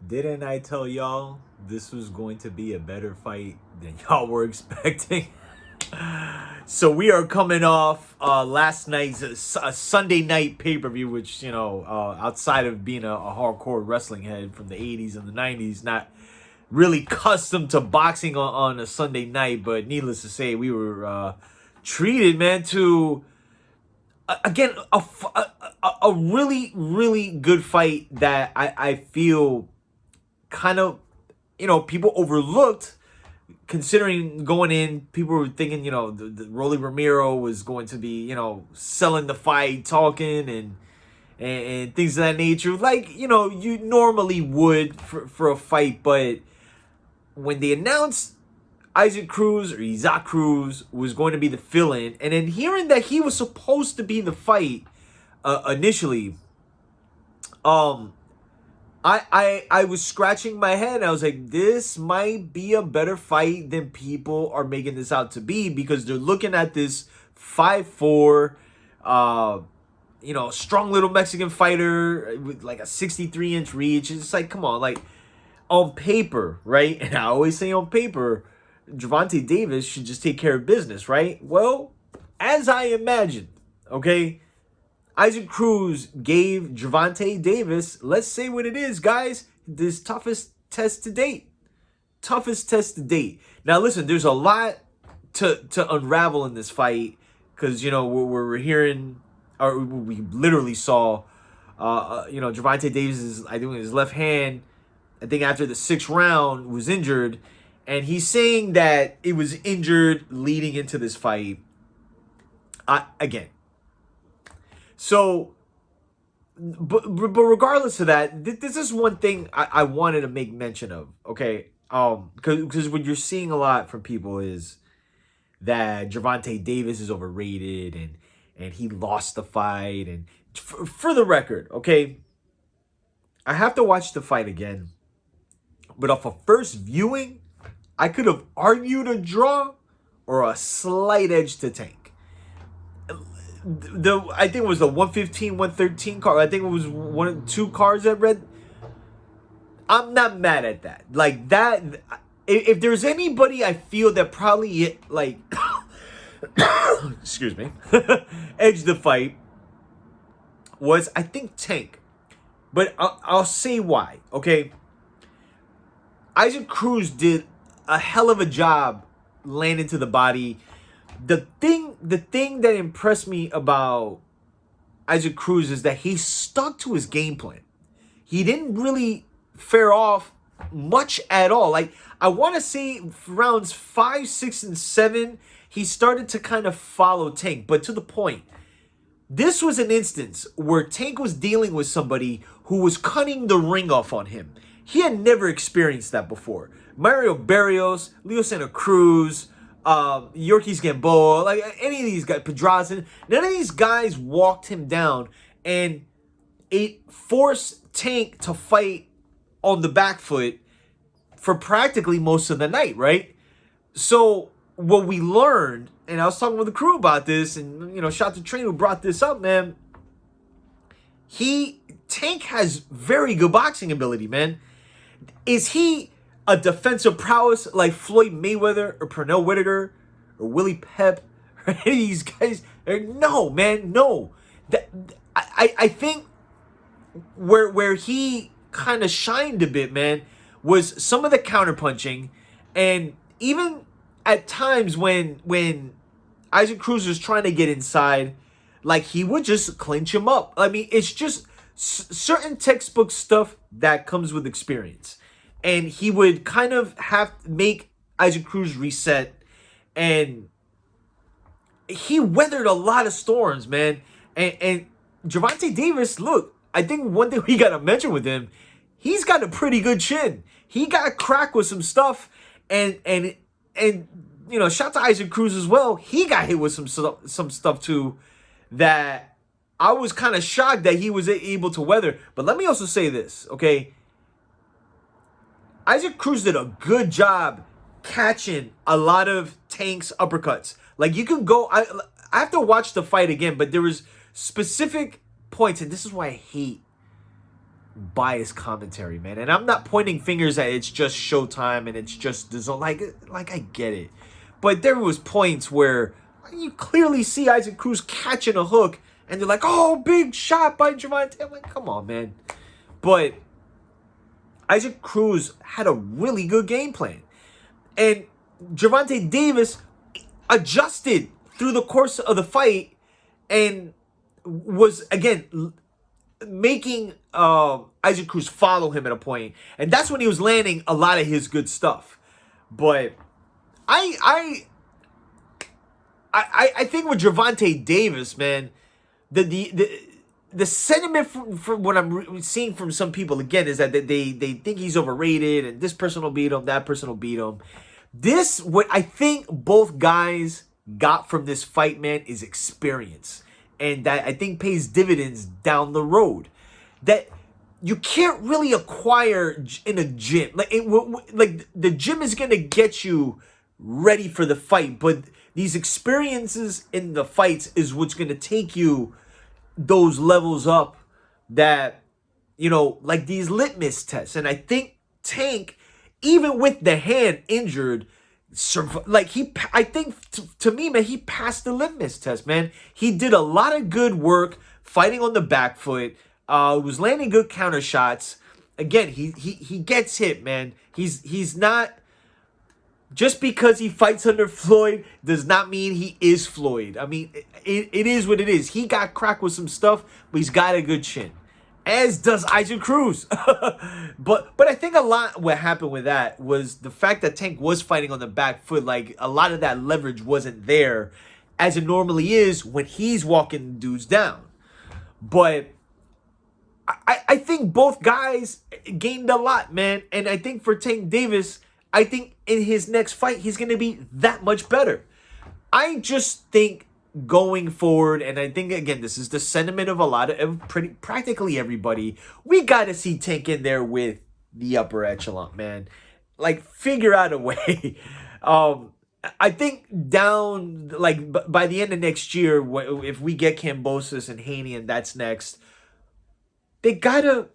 Didn't I tell y'all this was going to be a better fight than y'all were expecting? So we are coming off last night's Sunday night pay-per-view, which, outside of being a hardcore wrestling head from the 80s and the 90s, not really accustomed to boxing on a Sunday night, but needless to say, we were treated, man, to again a really really good fight that I feel kind of people overlooked, considering going in. People were thinking the Rolly Ramiro was going to be selling the fight, talking and things of that nature, like you normally would for a fight. But when they announced Isaac Cruz was going to be the fill-in, and then hearing that he was supposed to be the fight initially, um, I was scratching my head. I was like, this might be a better fight than people are making this out to be, because they're looking at this 5'4", strong little Mexican fighter with like a 63-inch reach. It's like, come on, like on paper, right? And I always say on paper, Gervonta Davis should just take care of business, right? Well, as I imagined, okay, Isaac Cruz gave Gervonta Davis, let's say what it is, guys, this toughest test to date. Toughest test to date. Now, listen, there's a lot to unravel in this fight, because, we're hearing, or we literally saw, Gervonta Davis is, I think, his left hand, I think after the 6th round, was injured, and he's saying that it was injured leading into this fight. Again. So, but regardless of that, this is one thing I wanted to make mention of, okay? Because what you're seeing a lot from people is that Gervonta Davis is overrated, and he lost the fight. And for the record, okay, I have to watch the fight again. But off of first viewing, I could have argued a draw or a slight edge to Tank. I think it was the 115, 113 card. I think it was two cards that read. I'm not mad at that. Like that, if there's anybody I feel that probably like, excuse me, edged the fight, was, I think, Tank. But I'll say why. Okay, Isaac Cruz did a hell of a job landing to the body. The thing that impressed me about Isaac Cruz is that he stuck to his game plan. He didn't really fare off much at all. Like, I want to say rounds 5, 6, and 7, he started to kind of follow Tank, but to the point. This was an instance where Tank was dealing with somebody who was cutting the ring off on him. He had never experienced that before. Mario Barrios, Leo Santa Cruz, Yorkis Gamboa, like any of these guys, Pedraza, none of these guys walked him down, and it forced Tank to fight on the back foot for practically most of the night, right? So what we learned, and I was talking with the crew about this, and shout out to Train who brought this up, man. Tank has very good boxing ability, man. Is he a defensive prowess like Floyd Mayweather or Pernell Whitaker or Willie Pep or any of these guys? No, man, no. I think where he kind of shined a bit, man, was some of the counterpunching, and even at times when Isaac Cruz was trying to get inside, like, he would just clinch him up. I mean, it's just certain textbook stuff that comes with experience. And he would kind of have to make Isaac Cruz reset. And he weathered a lot of storms, man. And Gervonta Davis, look, I think one thing we got to mention with him, he's got a pretty good chin. He got cracked with some stuff. And shout out to Isaac Cruz as well. He got hit with some stuff too, that I was kind of shocked that he was able to weather. But let me also say this, okay? Isaac Cruz did a good job catching a lot of Tank's uppercuts. Like, you can go, I have to watch the fight again, but there was specific points, and this is why I hate biased commentary, man. And I'm not pointing fingers at it's just Showtime and it's just the zone. Like I get it. But there was points where you clearly see Isaac Cruz catching a hook and they're like, oh, big shot by Gervonta. I'm like, come on, man. But Isaac Cruz had a really good game plan. And Gervonta Davis adjusted through the course of the fight and was, again, making Isaac Cruz follow him at a point. And that's when he was landing a lot of his good stuff. But I think with Gervonta Davis, man, the sentiment from what I'm seeing from some people, again, is that they think he's overrated and this person will beat him, that person will beat him. What I think both guys got from this fight, man, is experience. And that I think pays dividends down the road. That you can't really acquire in a gym. Like the gym is going to get you ready for the fight. But these experiences in the fights is what's going to take you those levels up that, like these litmus tests. And I think Tank, even with the hand injured, I think to me, man, he passed the litmus test, man. He did a lot of good work fighting on the back foot, was landing good counter shots. Again, he gets hit, man. He's not, just because he fights under Floyd does not mean he is Floyd. I mean, it is what it is. He got cracked with some stuff, but he's got a good chin. As does Isaac Cruz. But I think a lot what happened with that was the fact that Tank was fighting on the back foot. Like, a lot of that leverage wasn't there as it normally is when he's walking dudes down. But I think both guys gained a lot, man. And I think for Tank Davis, I think in his next fight, he's going to be that much better. I just think going forward, and I think, again, this is the sentiment of practically everybody, we got to see Tank in there with the upper echelon, man. Like, figure out a way. I think down, like, by the end of next year, if we get Kambosos and Haney and that's next, they got to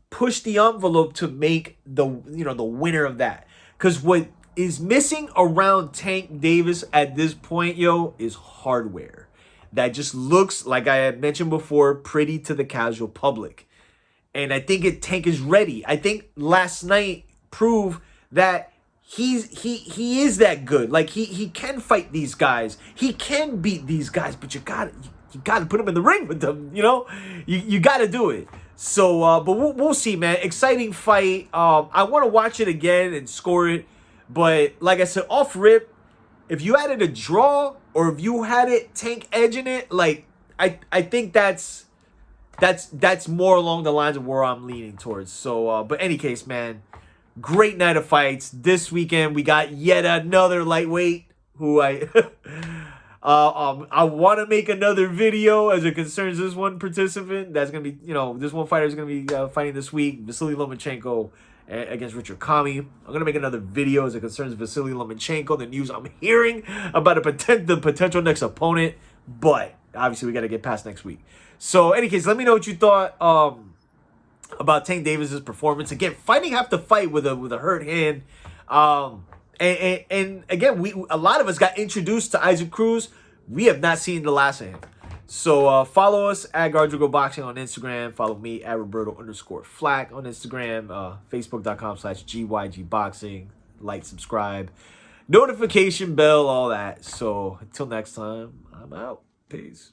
push the envelope to make the winner of that. Because what is missing around Tank Davis at this point, is hardware that just looks, like I had mentioned before, pretty to the casual public. And I think Tank is ready. I think last night proved that he is that good. Like, he can fight these guys. He can beat these guys, but you got to put him in the ring with them, You got to do it. So, but we'll see, man. Exciting fight. I want to watch it again and score it. But like I said, off rip, if you had it a draw or if you had it Tank edging it, like I think that's more along the lines of where I'm leaning towards. So, but any case, man, great night of fights this weekend. We got yet another lightweight who I want to make another video as it concerns this one participant. That's gonna be, this one fighter is gonna be fighting this week, Vasily Lomachenko against Richard Kami. I'm gonna make another video as it concerns Vasily Lomachenko, the news I'm hearing about the potential next opponent. But obviously, we got to get past next week. So, any case, let me know what you thought about Tank Davis's performance. Again, fighting half the fight with a hurt hand. And again, a lot of us got introduced to Isaac Cruz. We have not seen the last of him. So follow us at Gardrago Boxing on Instagram. Follow me at Roberto_Flack on Instagram. Facebook.com/GYG Boxing. Like, subscribe, notification bell, all that. So until next time, I'm out. Peace.